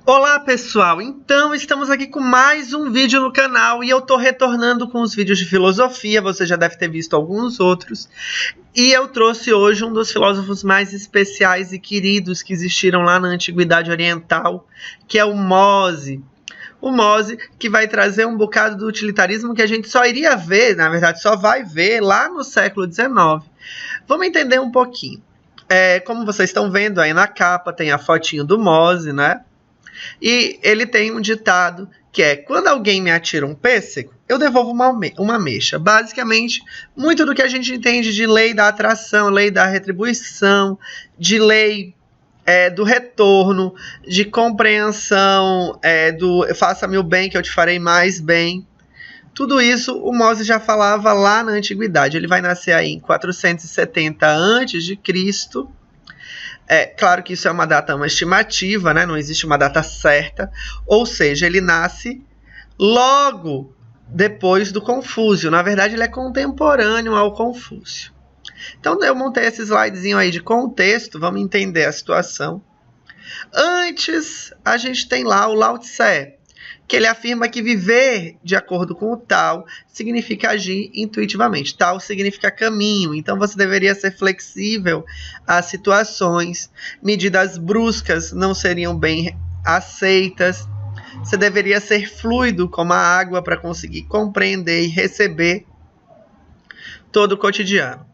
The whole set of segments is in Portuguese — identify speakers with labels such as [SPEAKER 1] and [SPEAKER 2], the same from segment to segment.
[SPEAKER 1] Olá pessoal, então estamos aqui com mais um vídeo no canal e eu tô retornando com os vídeos de filosofia, você já deve ter visto alguns outros. E eu trouxe hoje um dos filósofos mais especiais e queridos que existiram lá na Antiguidade Oriental, que é o Mose. O Mose que vai trazer um bocado do utilitarismo que a gente só iria ver, na verdade só vai ver lá no século XIX. Vamos entender um pouquinho. Como vocês estão vendo aí na capa, tem a fotinho do Mose, né? E ele tem um ditado que é: quando alguém me atira um pêssego, eu devolvo uma ameixa. Basicamente, muito do que a gente entende de lei da atração, lei da retribuição, de lei do retorno, de compreensão, do faça-me o bem que eu te farei mais bem. Tudo isso o Mose já falava lá na Antiguidade. Ele vai nascer aí em 470 a.C., claro que isso é uma estimativa, né? Não existe uma data certa. Ou seja, ele nasce logo depois do Confúcio. Na verdade, ele é contemporâneo ao Confúcio. Então, eu montei esse slidezinho aí de contexto. Vamos entender a situação. Antes, a gente tem lá o Lao Tse, que ele afirma que viver de acordo com o Tao significa agir intuitivamente. Tao significa caminho, então você deveria ser flexível às situações. Medidas bruscas não seriam bem aceitas. Você deveria ser fluido como a água para conseguir compreender e receber todo o cotidiano.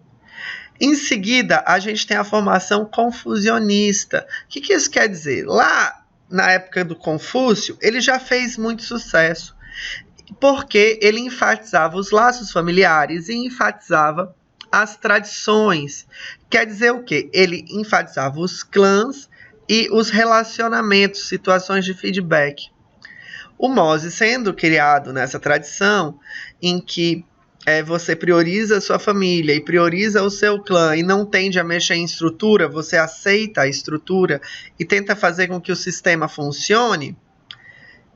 [SPEAKER 1] Em seguida, a gente tem a formação confucionista. O que isso quer dizer? Lá na época do Confúcio, ele já fez muito sucesso, porque ele enfatizava os laços familiares e enfatizava as tradições. Quer dizer o quê? Ele enfatizava os clãs e os relacionamentos, situações de feedback. O Mose, sendo criado nessa tradição em que você prioriza a sua família e prioriza o seu clã e não tende a mexer em estrutura, você aceita a estrutura e tenta fazer com que o sistema funcione,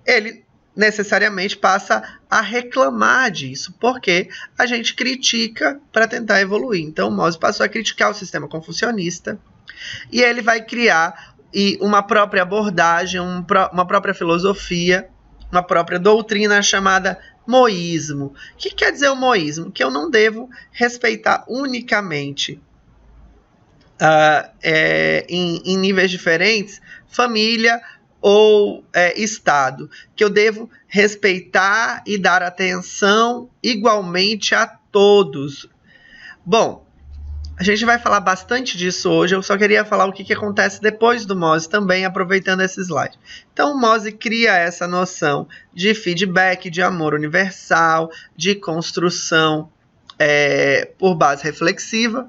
[SPEAKER 1] ele necessariamente passa a reclamar disso, porque a gente critica para tentar evoluir. Então o Mose passou a criticar o sistema confucionista e ele vai criar uma própria abordagem, uma própria filosofia, uma própria doutrina chamada moísmo. O que quer dizer o moísmo? Que eu não devo respeitar unicamente em níveis diferentes família ou Estado. Que eu devo respeitar e dar atenção igualmente a todos. Bom, a gente vai falar bastante disso hoje, eu só queria falar o que acontece depois do Mose também, aproveitando esse slide. Então o Mose cria essa noção de feedback, de amor universal, de construção por base reflexiva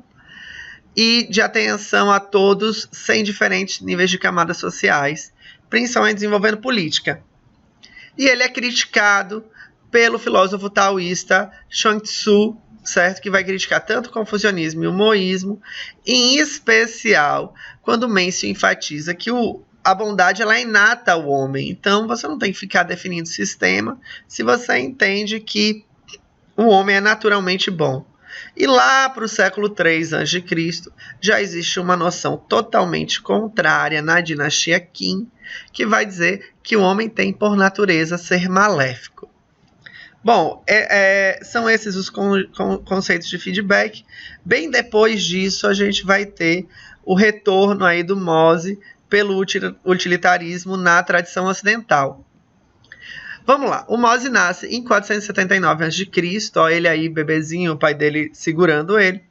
[SPEAKER 1] e de atenção a todos sem diferentes níveis de camadas sociais, principalmente desenvolvendo política. E ele é criticado pelo filósofo taoísta Chuang Tzu, certo? Que vai criticar tanto o confucionismo e o moísmo, em especial quando Mencio enfatiza que a bondade ela é inata ao homem. Então você não tem que ficar definindo sistema se você entende que o homem é naturalmente bom. E lá para o século III a.C. já existe uma noção totalmente contrária na dinastia Qin, que vai dizer que o homem tem por natureza ser maléfico. Bom, são esses os conceitos de feedback. Bem depois disso, a gente vai ter o retorno aí do Mose pelo utilitarismo na tradição ocidental. Vamos lá, o Mose nasce em 479 a.C., ó, ele aí, bebezinho, o pai dele segurando ele,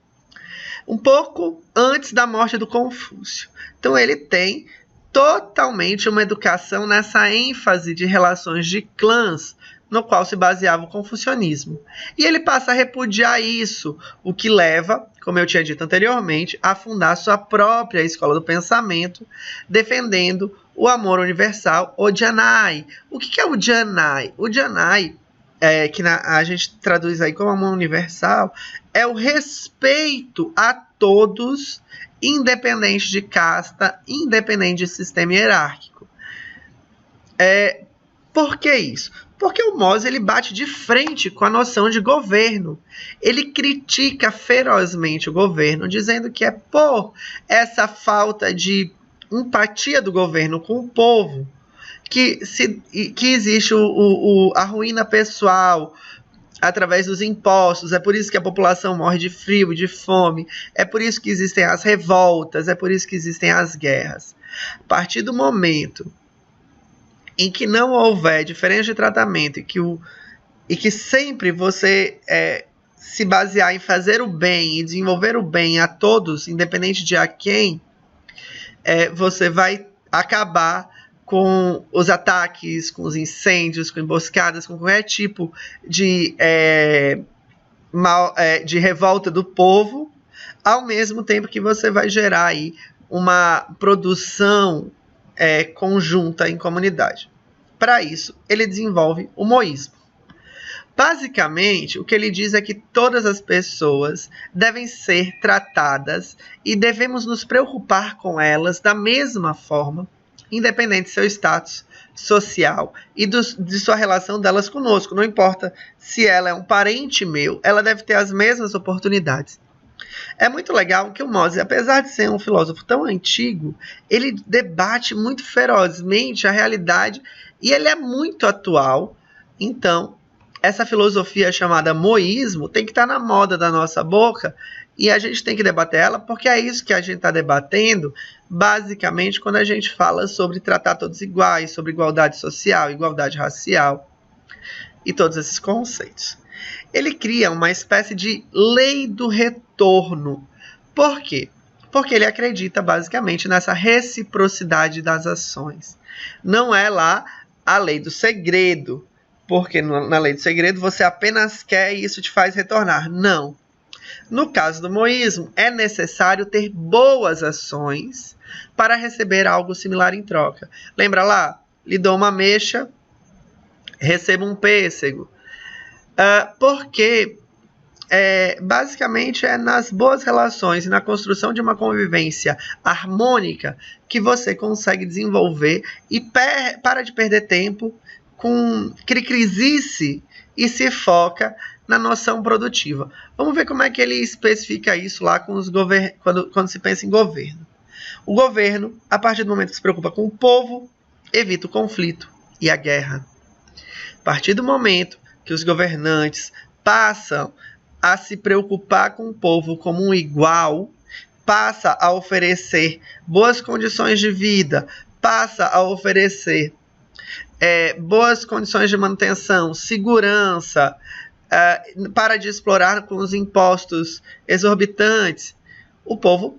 [SPEAKER 1] um pouco antes da morte do Confúcio. Então ele tem totalmente uma educação nessa ênfase de relações de clãs, no qual se baseava o confucionismo. E ele passa a repudiar isso, o que leva, como eu tinha dito anteriormente, a fundar sua própria escola do pensamento, defendendo o amor universal, o Janai. O que é o Janai? O Janai, que a gente traduz aí como amor universal, é o respeito a todos, independente de casta, independente de sistema hierárquico. Por que isso? Porque o Mose ele bate de frente com a noção de governo. Ele critica ferozmente o governo, dizendo que é por essa falta de empatia do governo com o povo que existe a ruína pessoal através dos impostos, é por isso que a população morre de frio e de fome, é por isso que existem as revoltas, é por isso que existem as guerras. A partir do momento em que não houver diferença de tratamento e que sempre você se basear em fazer o bem e desenvolver o bem a todos, independente de a quem, você vai acabar com os ataques, com os incêndios, com emboscadas, com qualquer tipo de revolta do povo, ao mesmo tempo que você vai gerar aí uma produção conjunta em comunidade. Para isso, ele desenvolve o moísmo. Basicamente, o que ele diz é que todas as pessoas devem ser tratadas e devemos nos preocupar com elas da mesma forma, independente de seu status social e de sua relação delas conosco. Não importa se ela é um parente meu, ela deve ter as mesmas oportunidades. É muito legal que o Moses, apesar de ser um filósofo tão antigo, ele debate muito ferozmente a realidade e ele é muito atual. Então, essa filosofia chamada moísmo tem que estar na moda da nossa boca e a gente tem que debater ela, porque é isso que a gente está debatendo, basicamente, quando a gente fala sobre tratar todos iguais, sobre igualdade social, igualdade racial e todos esses conceitos. Ele cria uma espécie de lei do retorno. Por quê? Porque ele acredita basicamente nessa reciprocidade das ações. Não é lá a lei do segredo, porque na lei do segredo você apenas quer e isso te faz retornar. Não. No caso do moísmo, é necessário ter boas ações para receber algo similar em troca. Lembra lá? Lhe dou uma ameixa, recebo um pêssego. Porque basicamente é nas boas relações e na construção de uma convivência harmônica que você consegue desenvolver e para de perder tempo com cricrisice e se foca na noção produtiva. Vamos ver como é que ele especifica isso lá com quando se pensa em governo. O governo, a partir do momento que se preocupa com o povo, evita o conflito e a guerra. A partir do momento que os governantes passam a se preocupar com o povo como um igual, passa a oferecer boas condições de vida, passa a oferecer boas condições de manutenção, segurança, para de explorar com os impostos exorbitantes, o povo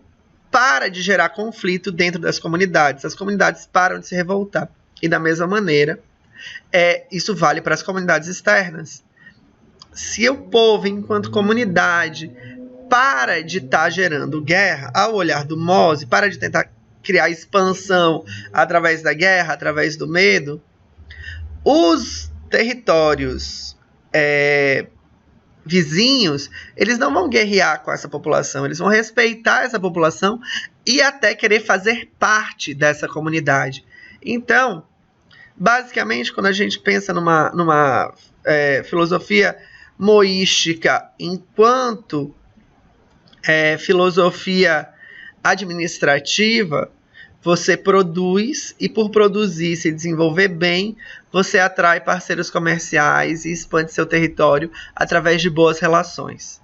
[SPEAKER 1] para de gerar conflito dentro das comunidades, as comunidades param de se revoltar. E da mesma maneira, isso vale para as comunidades externas. Se o povo, enquanto comunidade, para de estar gerando guerra, ao olhar do Mose, para de tentar criar expansão através da guerra, através do medo, os territórios vizinhos, eles não vão guerrear com essa população, eles vão respeitar essa população e até querer fazer parte dessa comunidade. Então, basicamente, quando a gente pensa numa filosofia moística enquanto filosofia administrativa, você produz e por produzir, se desenvolver bem, você atrai parceiros comerciais e expande seu território através de boas relações.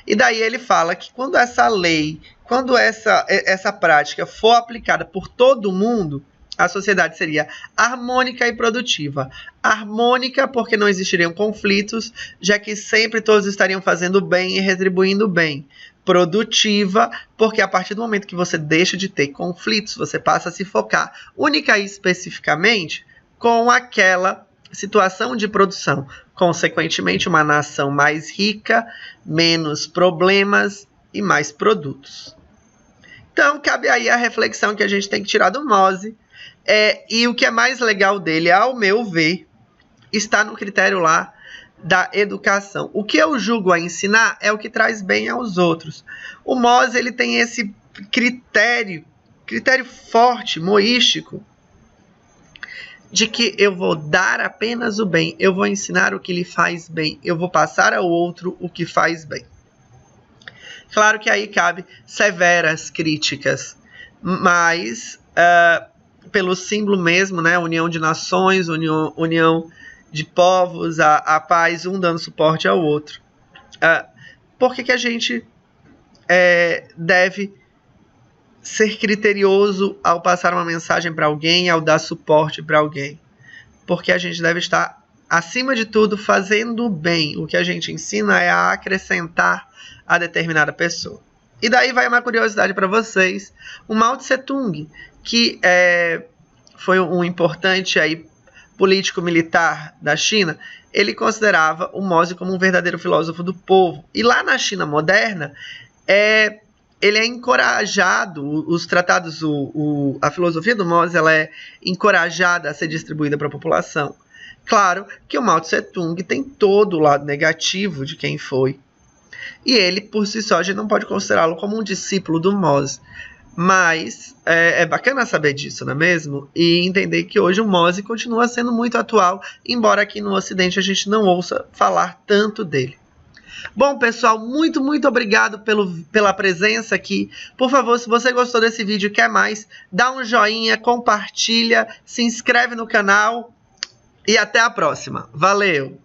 [SPEAKER 1] E daí ele fala que quando essa lei, quando essa prática for aplicada por todo mundo, a sociedade seria harmônica e produtiva. Harmônica porque não existiriam conflitos, já que sempre todos estariam fazendo bem e retribuindo bem. Produtiva, porque a partir do momento que você deixa de ter conflitos, você passa a se focar única e especificamente com aquela situação de produção. Consequentemente, uma nação mais rica, menos problemas e mais produtos. Então, cabe aí a reflexão que a gente tem que tirar do Mose. E o que é mais legal dele, ao meu ver, está no critério lá da educação. O que eu julgo a ensinar é o que traz bem aos outros. O Mose, ele tem esse critério forte, moístico, de que eu vou dar apenas o bem, eu vou ensinar o que lhe faz bem, eu vou passar ao outro o que faz bem. Claro que aí cabe severas críticas, mas pelo símbolo mesmo, né? União de nações, união de povos, a paz, um dando suporte ao outro. Por que a gente deve ser criterioso ao passar uma mensagem para alguém, ao dar suporte para alguém? Porque a gente deve estar, acima de tudo, fazendo bem. O que a gente ensina é a acrescentar a determinada pessoa. E daí vai uma curiosidade para vocês. O Mao Tse Tung, que foi um importante político militar da China, ele considerava o Mozi como um verdadeiro filósofo do povo. E lá na China moderna, ele é encorajado, os tratados, a filosofia do Mozi, ela é encorajada a ser distribuída para a população. Claro que o Mao Tse Tung tem todo o lado negativo de quem foi. E ele, por si só, a gente não pode considerá-lo como um discípulo do Mozi. Mas é bacana saber disso, não é mesmo? E entender que hoje o Mozi continua sendo muito atual, embora aqui no Ocidente a gente não ouça falar tanto dele. Bom, pessoal, muito obrigado pela presença aqui. Por favor, se você gostou desse vídeo e quer mais, dá um joinha, compartilha, se inscreve no canal e até a próxima. Valeu!